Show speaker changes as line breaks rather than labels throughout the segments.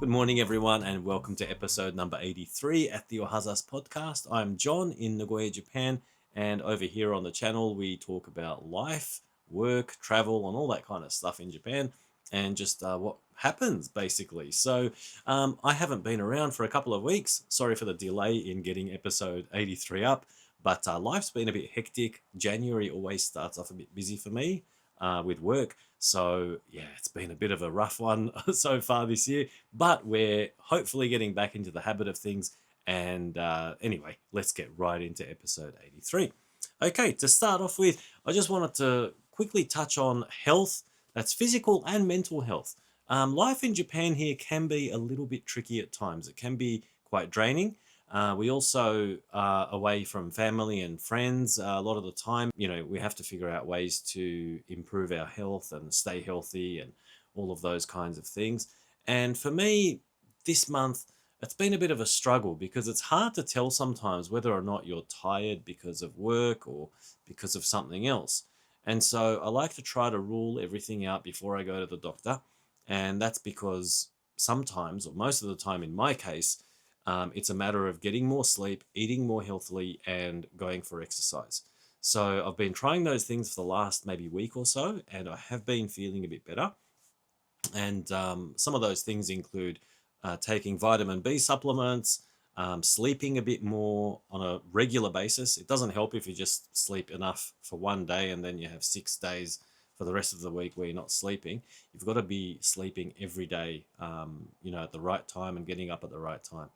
Good morning, everyone, and welcome to episode number 83 at the Ohazas podcast. I'm John in Nagoya, Japan, and over here on the channel, we talk about life, work, travel, and all that kind of stuff in Japan, and just what happens basically. I haven't been around for a couple of weeks. Sorry for the delay in getting episode 83 up, but life's been a bit hectic. January always starts off a bit busy for me with work. So, yeah, it's been a bit of a rough one so far this year, but we're hopefully getting back into the habit of things. And anyway, let's get right into episode 83. Okay, to start off with, I just wanted to quickly touch on health. That's physical and mental health. Life in Japan here can be a little bit tricky at times. It can be quite draining. We also are away from family and friends a lot of the time. You know, we have to figure out ways to improve our health and stay healthy and all of those kinds of things. And for me, this month, it's been a bit of a struggle because it's hard to tell sometimes whether or not you're tired because of work or because of something else. And so I like to try to rule everything out before I go to the doctor. And that's because sometimes, or most of the time in my case, it's a matter of getting more sleep, eating more healthily, and going for exercise. So I've been trying those things for the last maybe week or so, and I have been feeling a bit better. And some of those things include taking vitamin B supplements, sleeping a bit more on a regular basis. It doesn't help if you just sleep enough for one day and then you have 6 days for the rest of the week where you're not sleeping. You've got to be sleeping every day, at the right time and getting up at the right time.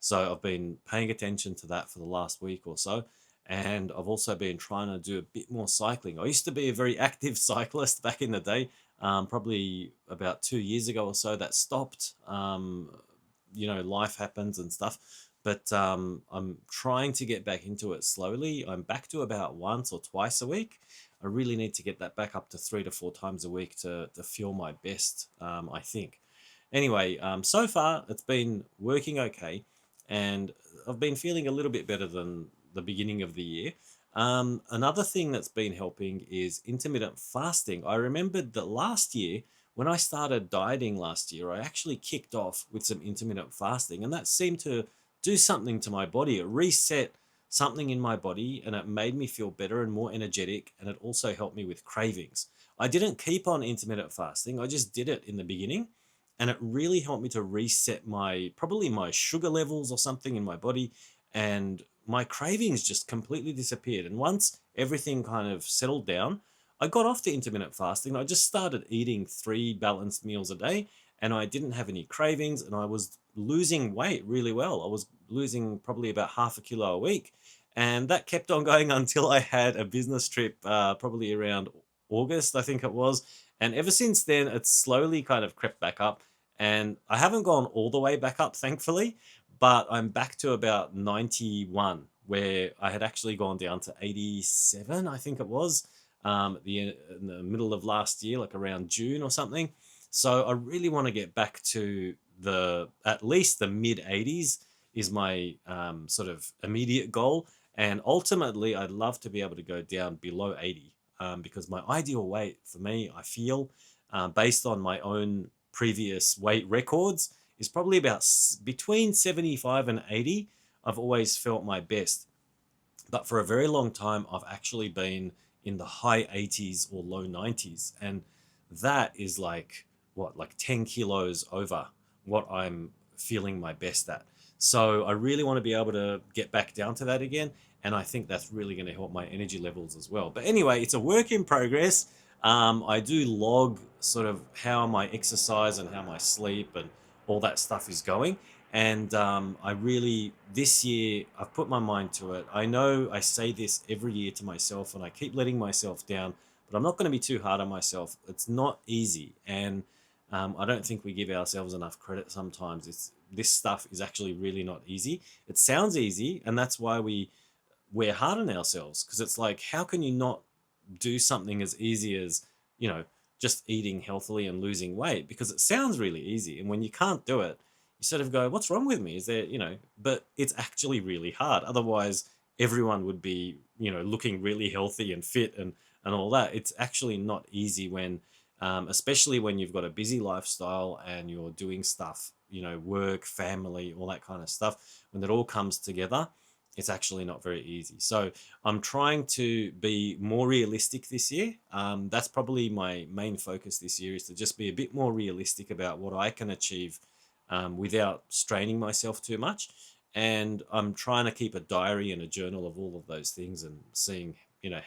So I've been paying attention to that for the last week or so. And I've also been trying to do a bit more cycling. I used to be a very active cyclist back in the day. Probably about 2 years ago or so, that stopped. Life happens and stuff. But I'm trying to get back into it slowly. I'm back to about once or twice a week. I really need to get that back up to 3 to 4 times a week to feel my best, I think. Anyway, so far it's been working okay, and I've been feeling a little bit better than the beginning of the year. Another thing that's been helping is intermittent fasting. I remembered that last year, when I started dieting last year, I actually kicked off with some intermittent fasting, and that seemed to do something to my body. It reset something in my body and it made me feel better and more energetic, and it also helped me with cravings. I didn't keep on intermittent fasting, I just did it in the beginning, and it really helped me to reset probably my sugar levels or something in my body, and my cravings just completely disappeared. And once everything kind of settled down, I got off the intermittent fasting. I just started eating 3 balanced meals a day, and I didn't have any cravings, and I was losing weight really well. I was losing probably about half a kilo a week, and that kept on going until I had a business trip, probably around August, I think it was. And ever since then, it's slowly kind of crept back up. And I haven't gone all the way back up, thankfully, but I'm back to about 91, where I had actually gone down to 87, I think it was, in the middle of last year, like around June or something. So I really want to get back to at least the mid 80s is my sort of immediate goal. And ultimately, I'd love to be able to go down below 80, because my ideal weight for me, I feel, based on my own previous weight records, is probably about between 75 and 80. I've always felt my best. But for a very long time, I've actually been in the high 80s or low 90s. And that is like, what, like 10 kilos over what I'm feeling my best at. So I really want to be able to get back down to that again. And I think that's really going to help my energy levels as well. But anyway, it's a work in progress. I do log sort of how my exercise and how my sleep and all that stuff is going. And this year, I've put my mind to it. I know I say this every year to myself and I keep letting myself down, but I'm not going to be too hard on myself. It's not easy. And I don't think we give ourselves enough credit sometimes. This stuff is actually really not easy. It sounds easy, and that's why we're hard on ourselves, because it's like, how can you not do something as easy as, just eating healthily and losing weight? Because it sounds really easy, and when you can't do it, you sort of go, what's wrong with me? Is there, but it's actually really hard. Otherwise, everyone would be, looking really healthy and fit and all that. It's actually not easy when especially when you've got a busy lifestyle and you're doing stuff, work, family, all that kind of stuff. When it all comes together, it's actually not very easy. So I'm trying to be more realistic this year. That's probably my main focus this year, is to just be a bit more realistic about what I can achieve without straining myself too much. And I'm trying to keep a diary and a journal of all of those things and seeing,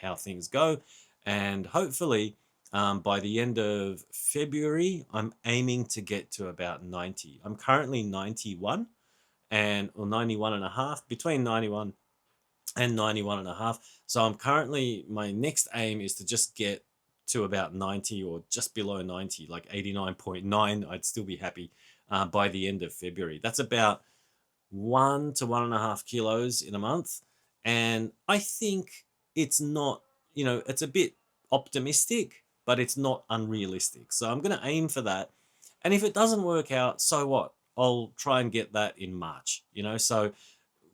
how things go. And hopefully, by the end of February, I'm aiming to get to about 90. I'm currently 91 or 91 and a half, between 91 and 91 and a half. So I'm currently, my next aim is to just get to about 90 or just below 90, like 89.9. I'd still be happy by the end of February. That's about 1 to 1.5 kilos in a month. And I think it's not, it's a bit optimistic, but it's not unrealistic. So I'm going to aim for that. And if it doesn't work out, so what? I'll try and get that in March, So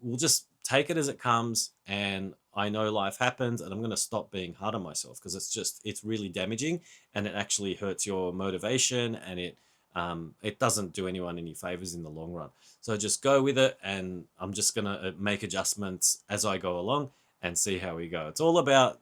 we'll just take it as it comes. And I know life happens, and I'm going to stop being hard on myself, because it's really damaging, and it actually hurts your motivation, and it doesn't do anyone any favors in the long run. So just go with it, and I'm just going to make adjustments as I go along and see how we go. It's all about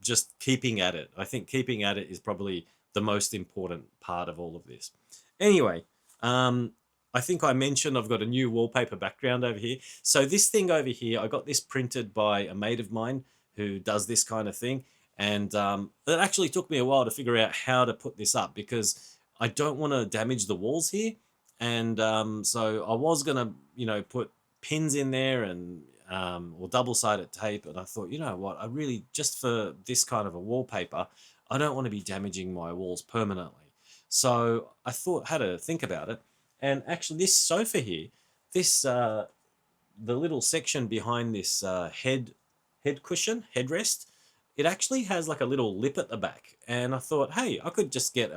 just keeping at it. I think keeping at it is probably the most important part of all of this. Anyway, I think I mentioned I've got a new wallpaper background over here. So this thing over here, I got this printed by a mate of mine who does this kind of thing. And it actually took me a while to figure out how to put this up, because I don't want to damage the walls here. And so I was going to, put pins in there and or double-sided tape. And I thought, you know what, I really, just for this kind of a wallpaper, I don't want to be damaging my walls permanently. So I had to think about it. And actually this sofa here, the little section behind this head cushion, headrest, it actually has like a little lip at the back. And I thought, hey, I could just get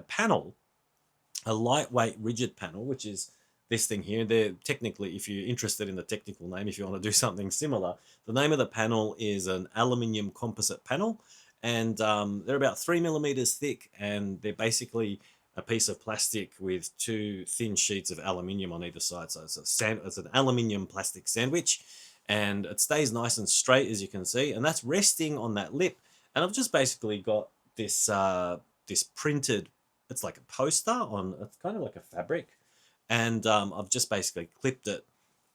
a lightweight rigid panel, which is this thing here. They're technically, if you're interested in the technical name, if you want to do something similar, the name of the panel is an aluminium composite panel. And they're about 3 millimeters thick, and they're basically a piece of plastic with two thin sheets of aluminium on either side. So it's an aluminium plastic sandwich, and it stays nice and straight, as you can see, and that's resting on that lip. And I've just basically got this this printed, it's like a poster on, it's kind of like a fabric, and I've just basically clipped it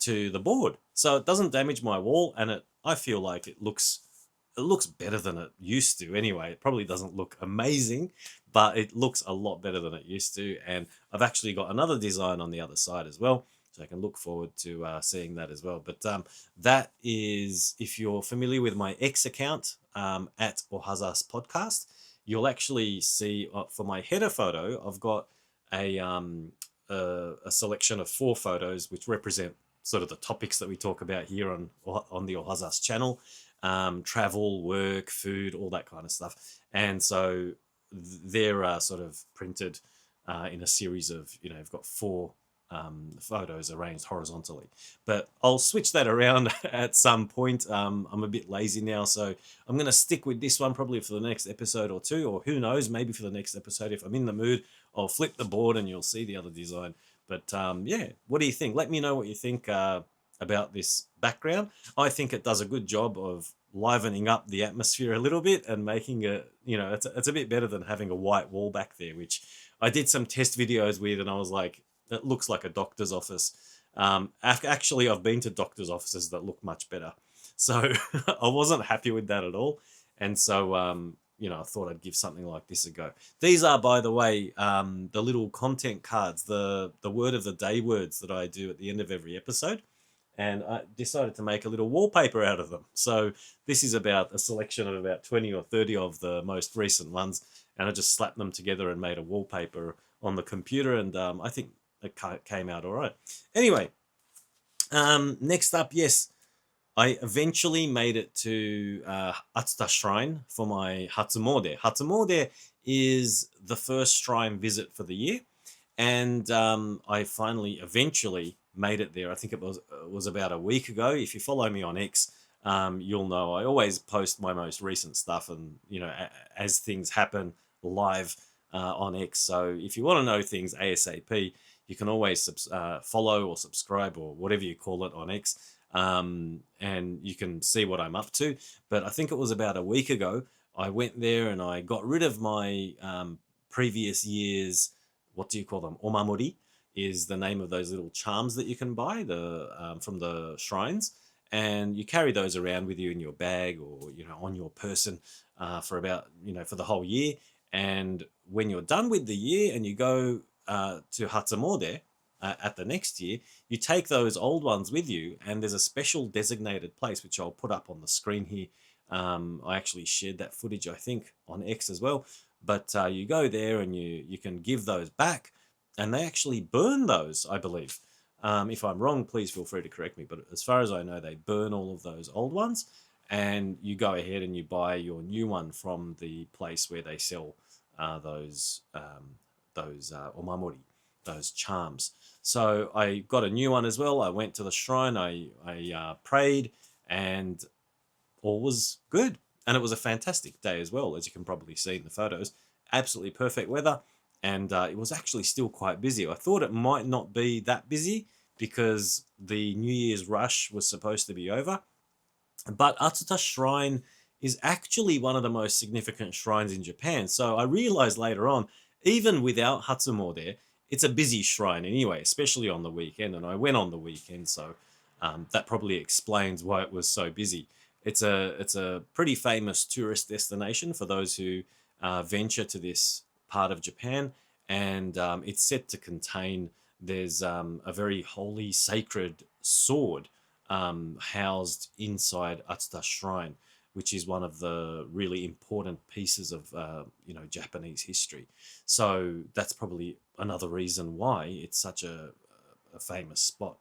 to the board so it doesn't damage my wall, and I feel like it looks better than it used to anyway. It probably doesn't look amazing, but it looks a lot better than it used to. And I've actually got another design on the other side as well, so I can look forward to seeing that as well. But that is, if you're familiar with my X account at Ohazas Podcast, you'll actually see for my header photo, I've got a selection of 4 photos which represent sort of the topics that we talk about here on the Ohazas channel. Travel, work, food, all that kind of stuff. And so they're sort of printed in a series of, I've got 4 photos arranged horizontally. But I'll switch that around at some point. I'm a bit lazy now, so I'm going to stick with this one probably for the next episode or 2, or who knows, maybe for the next episode, if I'm in the mood, I'll flip the board and you'll see the other design. But yeah, what do you think? Let me know what you think about this background. I think it does a good job of livening up the atmosphere a little bit and making it, it's a bit better than having a white wall back there, which I did some test videos with, and I was like, it looks like a doctor's office. Actually, I've been to doctor's offices that look much better. So I wasn't happy with that at all. And so, I thought I'd give something like this a go. These are, by the way, the little content cards, the word of the day words that I do at the end of every episode. And I decided to make a little wallpaper out of them. So this is about a selection of about 20 or 30 of the most recent ones. And I just slapped them together and made a wallpaper on the computer. And I think it came out all right. Anyway, next up, yes, I eventually made it to Atsuta Shrine for my Hatsumode. Hatsumode is the first shrine visit for the year. And I finally, eventually made it there. I think it was about a week ago. If you follow me on X, you'll know I always post my most recent stuff, and as things happen live on X. So if you want to know things ASAP, you can always follow or subscribe or whatever you call it on X, and you can see what I'm up to. But I think it was about a week ago, I went there and I got rid of my previous year's, what do you call them? Omamori is the name of those little charms that you can buy from the shrines, and you carry those around with you in your bag or on your person for about for the whole year. And when you're done with the year and you go to Hatsumode at the next year, you take those old ones with you, and there's a special designated place which I'll put up on the screen here. I actually shared that footage, I think, on X as well. But you go there and you can give those back, and they actually burn those, I believe. If I'm wrong, please feel free to correct me. But as far as I know, they burn all of those old ones, and you go ahead and you buy your new one from the place where they sell those omamori, those charms. So I got a new one as well. I went to the shrine. I prayed, and all was good. And it was a fantastic day as well, as you can probably see in the photos. Absolutely perfect weather, and it was actually still quite busy. I thought it might not be that busy because the New Year's rush was supposed to be over, but Atsuta Shrine is actually one of the most significant shrines in Japan. So I realized later on, even without Hatsumode, it's a busy shrine anyway, especially on the weekend. And I went on the weekend, so that probably explains why it was so busy. It's a pretty famous tourist destination for those who venture to this part of Japan, and it's said to contain, there's a very holy, sacred sword housed inside Atsuta Shrine, which is one of the really important pieces of Japanese history. So that's probably another reason why it's such a famous spot.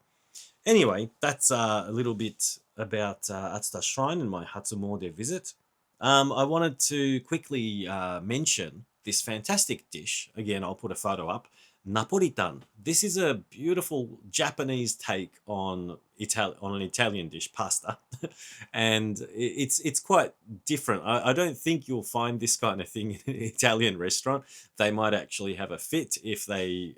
Anyway, that's a little bit about Atsuta Shrine and my Hatsumode visit. I wanted to quickly mention this fantastic dish. Again, I'll put a photo up. Napolitan. This is a beautiful Japanese take on an Italian dish, pasta, and it's quite different. I don't think you'll find this kind of thing in an Italian restaurant. They might actually have a fit if they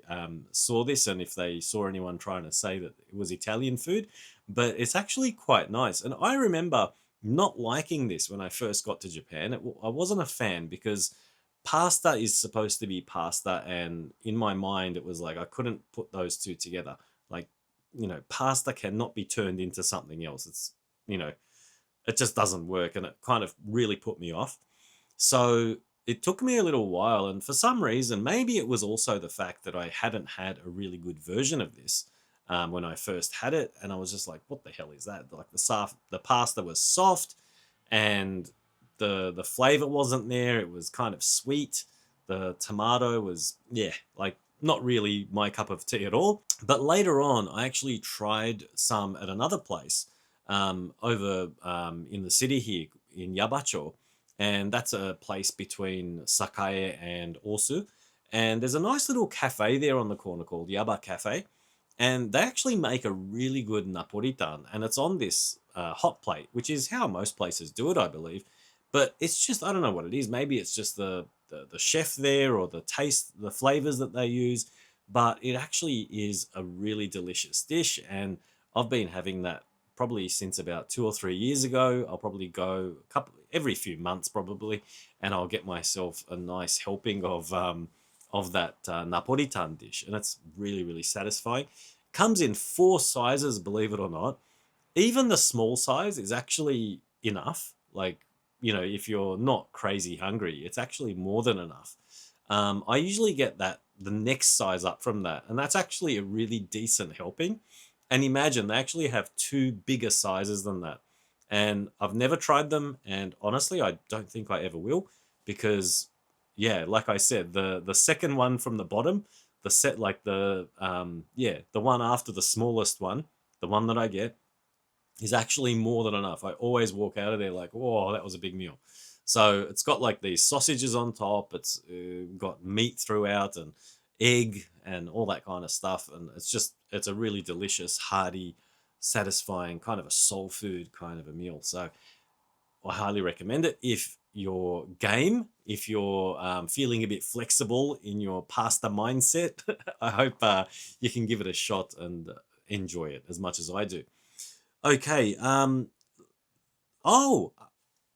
saw this and if they saw anyone trying to say that it was Italian food, but it's actually quite nice. And I remember not liking this when I first got to Japan. I wasn't a fan because pasta is supposed to be pasta, and in my mind it was like I couldn't put those two together. Like, pasta cannot be turned into something else. It's, it just doesn't work, and it kind of really put me off. So it took me a little while, and for some reason, maybe it was also the fact that I hadn't had a really good version of this when I first had it, and I was just like, what the hell is that? Like the pasta was soft, and the flavor wasn't there. It was kind of sweet. The tomato was, yeah, like not really my cup of tea at all. But later on, I actually tried some at another place over in the city here in Yabacho, and that's a place between Sakae and Osu. And there's a nice little cafe there on the corner called Yaba Cafe, and they actually make a really good Napolitan, and it's on this hot plate, which is how most places do it, I believe. But it's just, I don't know what it is. Maybe it's just the chef there or the taste, the flavors that they use. But it actually is a really delicious dish. And I've been having that probably since about 2 or 3 years ago. I'll probably go every few months probably, and I'll get myself a nice helping of that Napolitan dish. And it's really, really satisfying. Comes in 4 sizes, believe it or not. Even the small size is actually enough. Like, if you're not crazy hungry, it's actually more than enough. I usually get the next size up from that, and that's actually a really decent helping. And imagine they actually have 2 bigger sizes than that. And I've never tried them, and honestly, I don't think I ever will, because, yeah, like I said, the second one from the bottom, the one after the smallest one, the one that I get, is actually more than enough. I always walk out of there like, whoa, that was a big meal. So it's got like these sausages on top. It's got meat throughout and egg and all that kind of stuff. And it's a really delicious, hearty, satisfying kind of a soul food kind of a meal. So I highly recommend it if your game if you're feeling a bit flexible in your pasta mindset. I hope you can give it a shot and enjoy it as much as I do. Okay. Oh,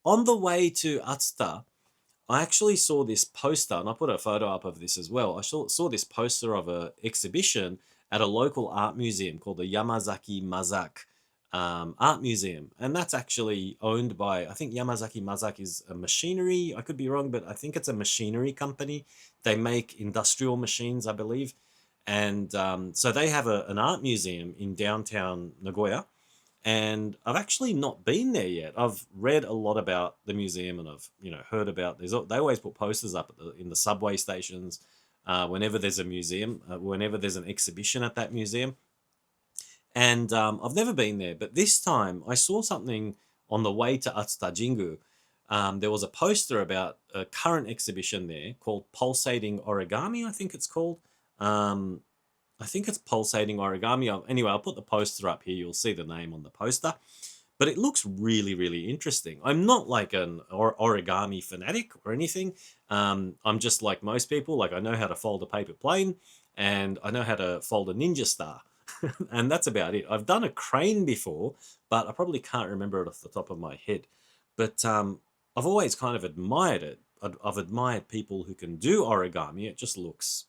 on the way to Atsuta, I actually saw this poster, and I put a photo up of this as well. I saw this poster of a exhibition at a local art museum called the Yamazaki Mazak Art Museum, and that's actually owned by, I think Yamazaki Mazak is a machinery. I could be wrong, but I think it's a machinery company. They make industrial machines, I believe, and so they have an art museum in downtown Nagoya, and I've actually not been there yet. I've read a lot about the museum, and I've heard about this. They always put posters up in the subway stations whenever there's a museum, whenever there's an exhibition at that museum. And I've never been there, but this time I saw something on the way to Atsuta Jingu. There was a poster about a current exhibition there called Pulsating Origami, I think it's called. Um, I think it's Pulsating Origami. Anyway, I'll put the poster up here. You'll see the name on the poster. But it looks really, really interesting. I'm not like an origami fanatic or anything. I'm just like most people. Like, I know how to fold a paper plane, and I know how to fold a ninja star. And that's about it. I've done a crane before, but I probably can't remember it off the top of my head. But I've always kind of admired it. I've admired people who can do origami. It just looks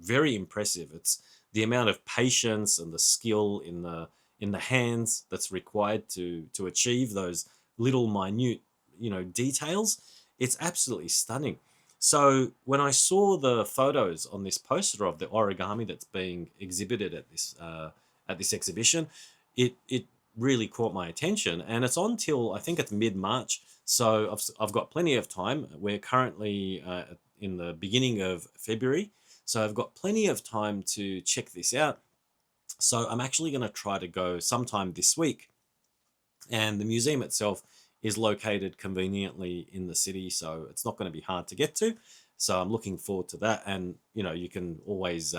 very impressive. It's the amount of patience and the skill in the hands that's required to achieve those little minute details. It's absolutely stunning. So when I saw the photos on this poster of the origami that's being exhibited at this exhibition, it really caught my attention, and it's on till I think it's mid-March. So I've got plenty of time. We're currently in the beginning of February, so I've got plenty of time to check this out. So I'm actually going to try to go sometime this week. And the museum itself is located conveniently in the city, so it's not going to be hard to get to. So I'm looking forward to that. And, you can always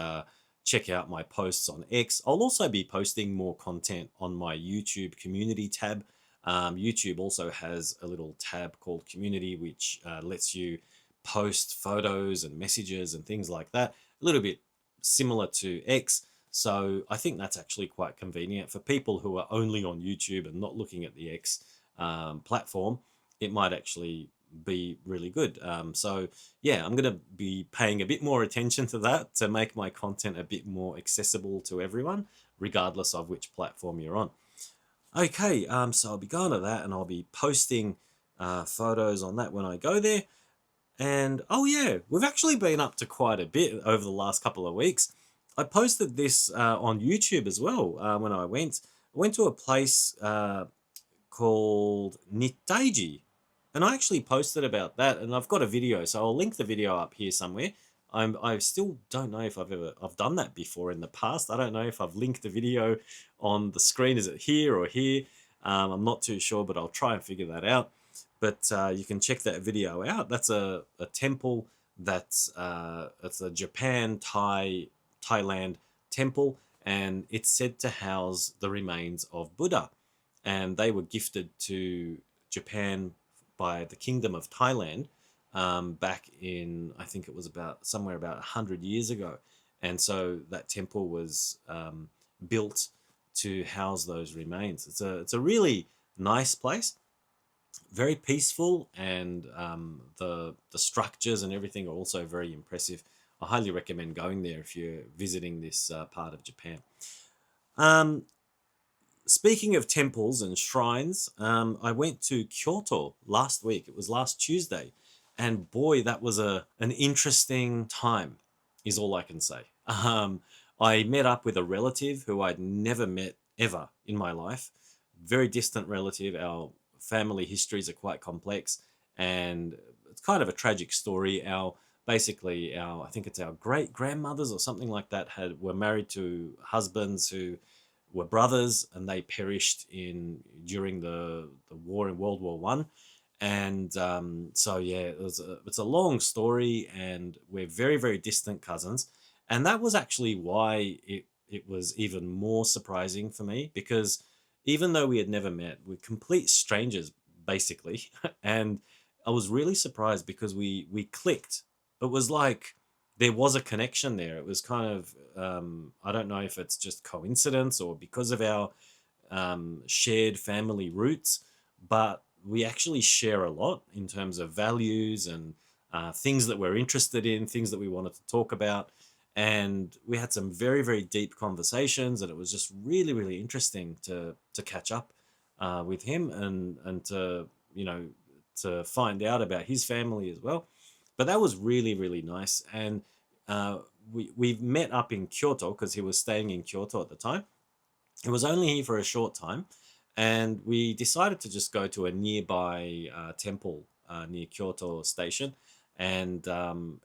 check out my posts on X. I'll also be posting more content on my YouTube community tab. YouTube also has a little tab called Community, which lets you post photos and messages and things like that. A little bit similar to X. So I think that's actually quite convenient for people who are only on YouTube and not looking at the X platform. It might actually be really good. So yeah, I'm going to be paying a bit more attention to that to make my content a bit more accessible to everyone, regardless of which platform you're on. Okay, so I'll be going to that, and I'll be posting photos on that when I go there. And oh yeah, we've actually been up to quite a bit over the last couple of weeks. I posted this on YouTube as well when I went. I went to a place called Nittaiji, and I actually posted about that, and I've got a video, so I'll link the video up here somewhere. I still don't know if I've done that before in the past. I don't know if I've linked the video on the screen. Is it here or here? I'm not too sure, but I'll try and figure that out. But you can check that video out. That's a temple that's it's a Thailand temple, and it's said to house the remains of Buddha. And they were gifted to Japan by the Kingdom of Thailand back in, I think it was somewhere about 100 years ago. And so that temple was built to house those remains. It's a really nice place, very peaceful, and the structures and everything are also very impressive. I highly recommend going there if you're visiting this part of Japan. Speaking of temples and shrines, I went to Kyoto last week. It was last Tuesday, and boy, that was an interesting time, is all I can say. I met up with a relative who I'd never met ever in my life. Very distant relative. Our family histories are quite complex, and it's kind of a tragic story. I think it's our great grandmothers or something like that were married to husbands who were brothers, and they perished during the war in World War One. And so yeah, it's a long story, and we're very, very distant cousins. And that was actually why it was even more surprising for me, because even though we had never met, we're complete strangers basically. And I was really surprised because we clicked. It was like there was a connection there. It was kind of I don't know if it's just coincidence or because of our shared family roots, but we actually share a lot in terms of values and things that we're interested in, things that we wanted to talk about. And we had some very, very deep conversations, and it was just really, really interesting to catch up with him and to to find out about his family as well. But that was really, really nice. And we met up in Kyoto because he was staying in Kyoto at the time. It was only here for a short time, and we decided to just go to a nearby temple near Kyoto Station. And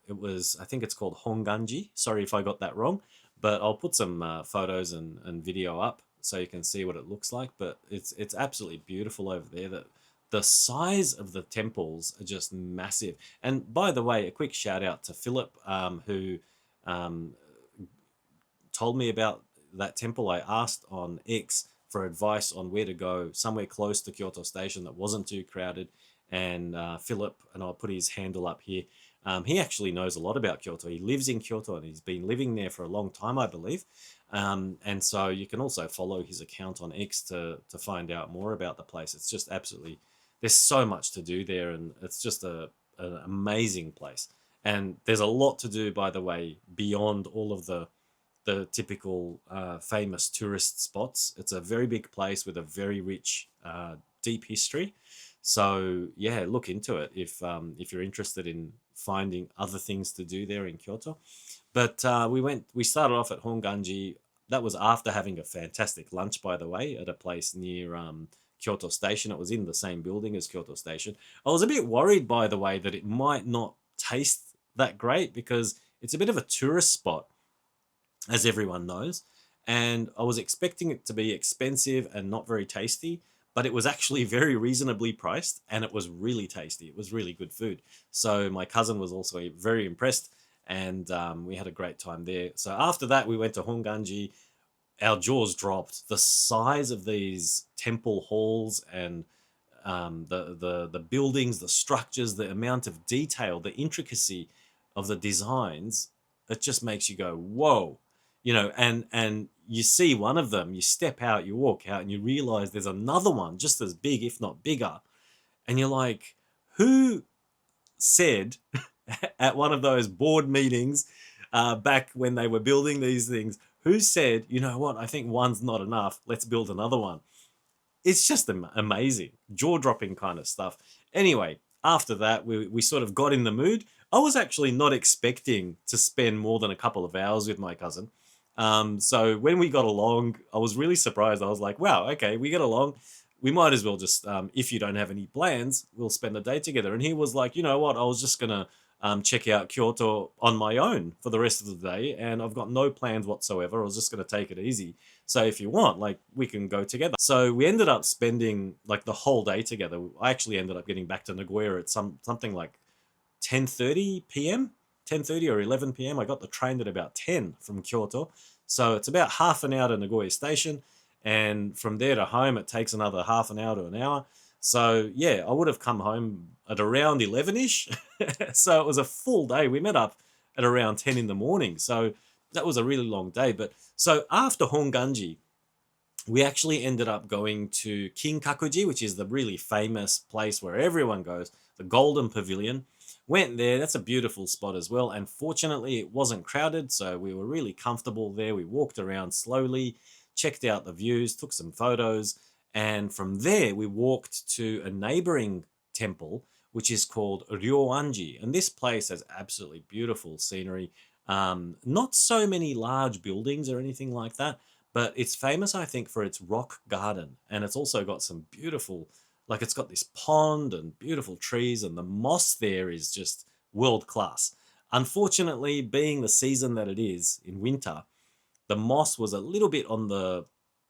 it was, I think it's called Honganji. Sorry if I got that wrong, but I'll put some photos and video up so you can see what it looks like. But it's absolutely beautiful over there. That the size of the temples are just massive. And by the way, a quick shout out to Philip, who um, told me about that temple. I asked on X for advice on where to go, somewhere close to Kyoto Station that wasn't too crowded. And Philip, and I'll put his handle up here. He actually knows a lot about Kyoto. He lives in Kyoto and he's been living there for a long time, I believe. And so you can also follow his account on X to find out more about the place. It's just absolutely, there's so much to do there, and it's just an amazing place. And there's a lot to do, by the way, beyond all of the typical famous tourist spots. It's a very big place with a very rich, deep history. So yeah, look into it if you're interested in finding other things to do there in Kyoto. But we started off at Honganji. That was after having a fantastic lunch, by the way, at a place near Kyoto Station. It was in the same building as Kyoto Station. I was a bit worried, by the way, that it might not taste that great because it's a bit of a tourist spot, as everyone knows. And I was expecting it to be expensive and not very tasty, but it was actually very reasonably priced and it was really tasty. It was really good food. So my cousin was also very impressed, and we had a great time there. So after that, we went to Honganji. Our jaws dropped. The size of these temple halls and the buildings, the structures, the amount of detail, the intricacy of the designs, it just makes you go, whoa. And you see one of them, you step out, you walk out, and you realize there's another one just as big, if not bigger. And you're like, who said at one of those board meetings back when they were building these things, who said, you know what, I think one's not enough, let's build another one? It's just amazing, jaw-dropping kind of stuff. Anyway, after that, we sort of got in the mood. I was actually not expecting to spend more than a couple of hours with my cousin. So when we got along, I was really surprised. I was like, wow, okay, we get along. We might as well just, if you don't have any plans, we'll spend a day together. And he was like, you know what, I was just going to check out Kyoto on my own for the rest of the day. And I've got no plans whatsoever. I was just going to take it easy. So if you want, like, we can go together. So we ended up spending like the whole day together. I actually ended up getting back to Nagoya at something like 10:30 p.m., 10:30 or 11 p.m. I got the train at about 10 from Kyoto. So it's about half an hour to Nagoya Station. And from there to home, it takes another half an hour to an hour. So yeah, I would have come home at around 11-ish. So it was a full day. We met up at around 10 in the morning. So that was a really long day. But so after Honganji, we actually ended up going to Kinkakuji, which is the really famous place where everyone goes, the Golden Pavilion. Went there. That's a beautiful spot as well. And fortunately, it wasn't crowded, so we were really comfortable there. We walked around slowly, checked out the views, took some photos, and from there we walked to a neighboring temple, which is called Ryoanji. And this place has absolutely beautiful scenery. Not so many large buildings or anything like that, but it's famous, I think, for its rock garden. And it's also got some beautiful, like, it's got this pond and beautiful trees, and the moss there is just world class. Unfortunately, being the season that it is in winter, the moss was a little bit on the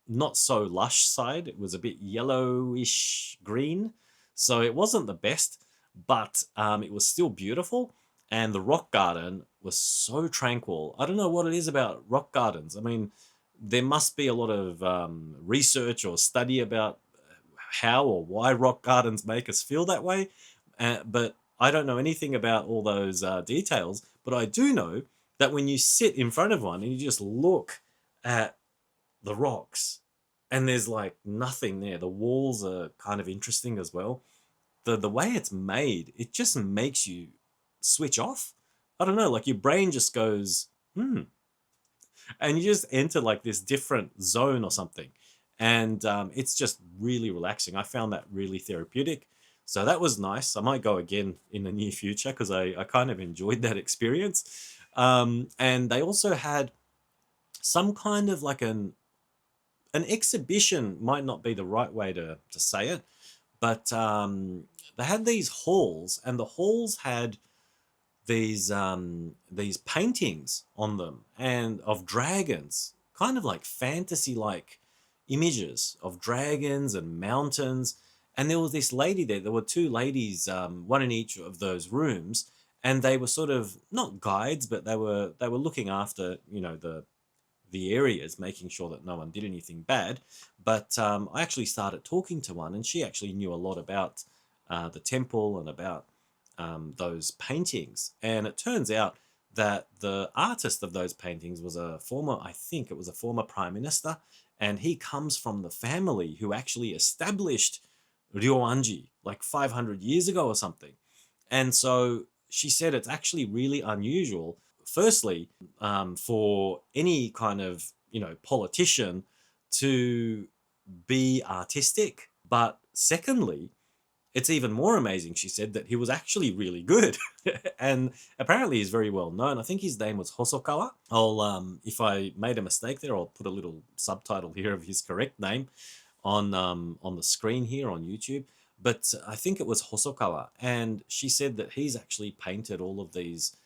not so lush side. It was a bit yellowish green. So it wasn't the best, but it was still beautiful. And the rock garden was so tranquil. I don't know what it is about rock gardens. I mean, there must be a lot of research or study about how or why rock gardens make us feel that way. But I don't know anything about all those details. But I do know that when you sit in front of one and you just look at the rocks, and there's like nothing there. The walls are kind of interesting as well. The way it's made, it just makes you switch off. I don't know, like your brain just goes, hmm, and you just enter like this different zone or something, and it's just really relaxing. I found that really therapeutic, so that was nice. I might go again in the near future because I kind of enjoyed that experience. And they also had some kind of like an exhibition, might not be the right way to say it, but they had these halls, and the halls had these paintings on them and of dragons, kind of like fantasy like images of dragons and mountains. And there was this lady there. There were two ladies, one in each of those rooms, and they were sort of not guides, but they were looking after, you know, the areas, making sure that no one did anything bad. But I actually started talking to one, and she actually knew a lot about the temple and about those paintings. And it turns out that the artist of those paintings was a former, I think it was a former prime minister, and he comes from the family who actually established Ryoanji like 500 years ago or something. And so she said it's actually really unusual, firstly, for any kind of, you know, politician to be artistic. But secondly, it's even more amazing, she said, that he was actually really good. And apparently he's very well known. I think his name was Hosokawa. If I made a mistake there, I'll put a little subtitle here of his correct name on the screen here on YouTube. But I think it was Hosokawa, and she said that he's actually painted all of these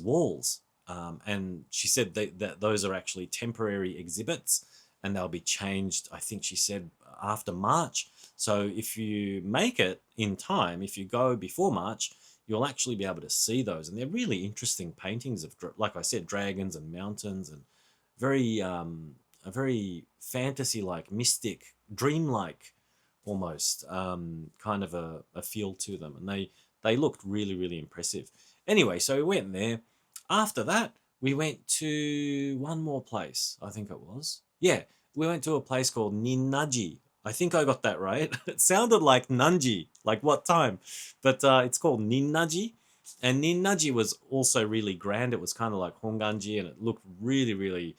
walls. And she said that those are actually temporary exhibits, and they'll be changed, I think she said, after March. So if you make it in time, if you go before March, you'll actually be able to see those. And they're really interesting paintings of, like I said, dragons and mountains, and very a very fantasy-like, mystic, dreamlike, almost kind of a feel to them. And they looked really, really impressive. Anyway, so we went there. After that, we went to one more place, I think it was. Yeah, we went to a place called Ninnaji. I think I got that right. It sounded like Nanji, like what time? But it's called Ninnaji. And Ninnaji was also really grand. It was kind of like Honganji, and it looked really, really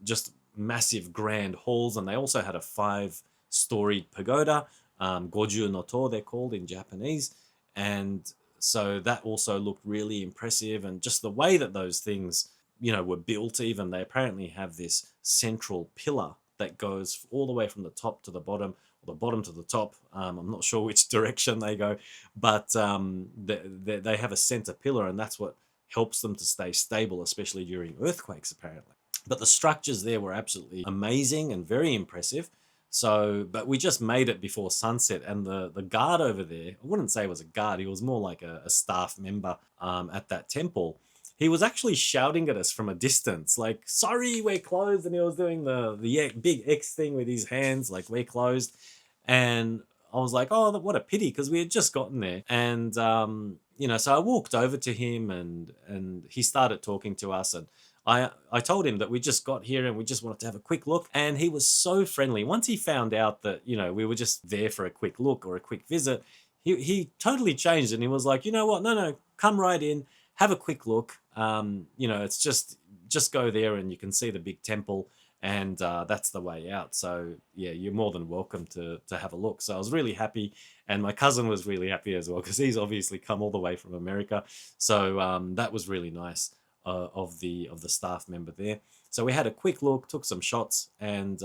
just massive, grand halls. And they also had a 5-storied pagoda, Goju no To they're called in Japanese. And so that also looked really impressive. And just the way that those things, you know, were built, even, they apparently have this central pillar that goes all the way from the top to the bottom, or the bottom to the top. I'm not sure which direction they go, but they have a center pillar, and that's what helps them to stay stable, especially during earthquakes, apparently. But the structures there were absolutely amazing and very impressive. So, but we just made it before sunset, and the guard over there, I wouldn't say it was a guard, he was more like a staff member at that temple. He was actually shouting at us from a distance, like, sorry, we're closed. And he was doing the big X thing with his hands, like, we're closed. And I was like, oh, what a pity, because we had just gotten there. And, you know, so I walked over to him, and he started talking to us. And I told him that we just got here and we just wanted to have a quick look. And he was so friendly. Once he found out that, you know, we were just there for a quick look or a quick visit, he totally changed. And he was like, you know what? No, come right in. Have a quick look. You know, it's just go there and you can see the big temple, and that's the way out. So yeah, you're more than welcome to have a look. So I was really happy, and my cousin was really happy as well, because he's obviously come all the way from America. So that was really nice of the staff member there. So we had a quick look, took some shots, and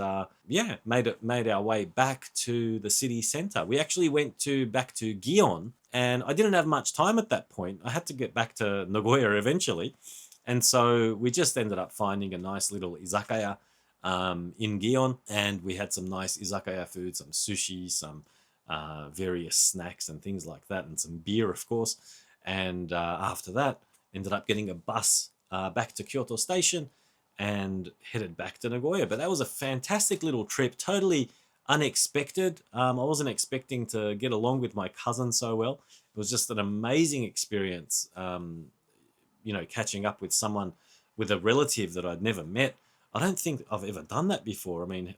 yeah, made our way back to the city center. We actually went back to Gion, and I didn't have much time at that point. I had to get back to Nagoya eventually, and so we just ended up finding a nice little izakaya in Gion, and we had some nice izakaya food, some sushi, some various snacks and things like that, and some beer, of course. And after that, ended up getting a bus back to Kyoto Station and headed back to Nagoya. But that was a fantastic little trip, totally unexpected. I wasn't expecting to get along with my cousin so well. It was just an amazing experience, catching up with someone, with a relative that I'd never met. I don't think I've ever done that before. I mean,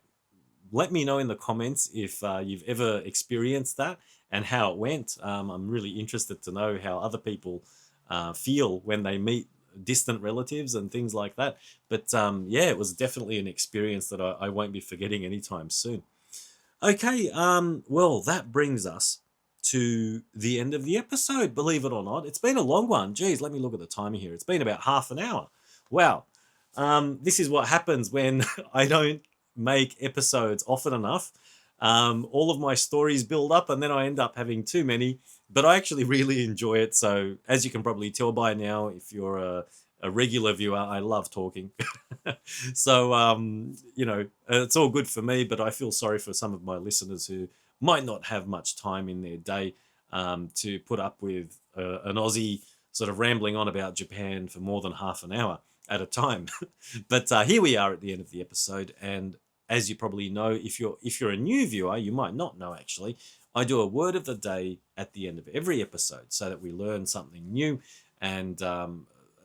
let me know in the comments if you've ever experienced that and how it went. I'm really interested to know how other people feel when they meet distant relatives and things like that. But yeah, it was definitely an experience that I won't be forgetting anytime soon. Okay, well, that brings us to the end of the episode, believe it or not. It's been a long one. Geez, let me look at the timer here. It's been about half an hour. Wow. This is what happens when I don't make episodes often enough. All of my stories build up and then I end up having too many, but I actually really enjoy it. So, as you can probably tell by now, if you're a regular viewer, I love talking. So, it's all good for me, but I feel sorry for some of my listeners who might not have much time in their day to put up with an Aussie sort of rambling on about Japan for more than half an hour at a time. But here we are at the end of the episode, and as you probably know, if you're a new viewer, you might not know actually, I do a word of the day at the end of every episode so that we learn something new, and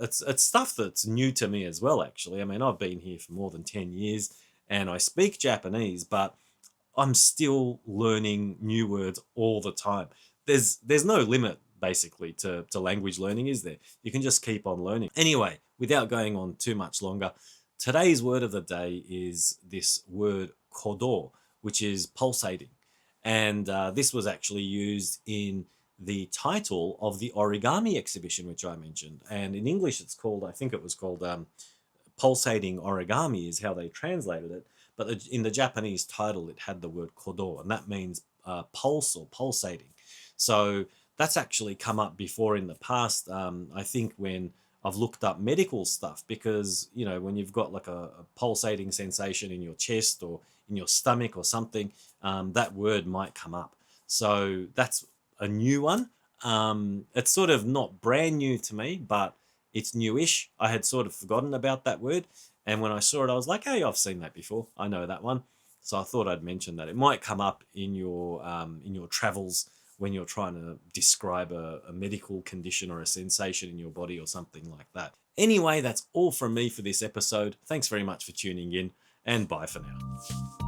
it's stuff that's new to me as well. Actually, I mean, I've been here for more than 10 years, and I speak Japanese, but I'm still learning new words all the time. There's no limit basically to language learning, is there? You can just keep on learning. Anyway, without going on too much longer, today's word of the day is this word kodo, which is pulsating. And this was actually used in the title of the origami exhibition, which I mentioned. And in English, I think it was called pulsating origami is how they translated it. But in the Japanese title, it had the word kodo, and that means pulse or pulsating. So that's actually come up before in the past. I think when I've looked up medical stuff, because when you've got like a pulsating sensation in your chest or in your stomach or something, that word might come up. So that's a new one. It's sort of not brand new to me, but it's newish. I had sort of forgotten about that word, and when I saw it, I was like, "Hey, I've seen that before. I know that one." So I thought I'd mention that. It might come up in your travels when you're trying to describe a medical condition or a sensation in your body or something like that. Anyway, that's all from me for this episode. Thanks very much for tuning in, and bye for now.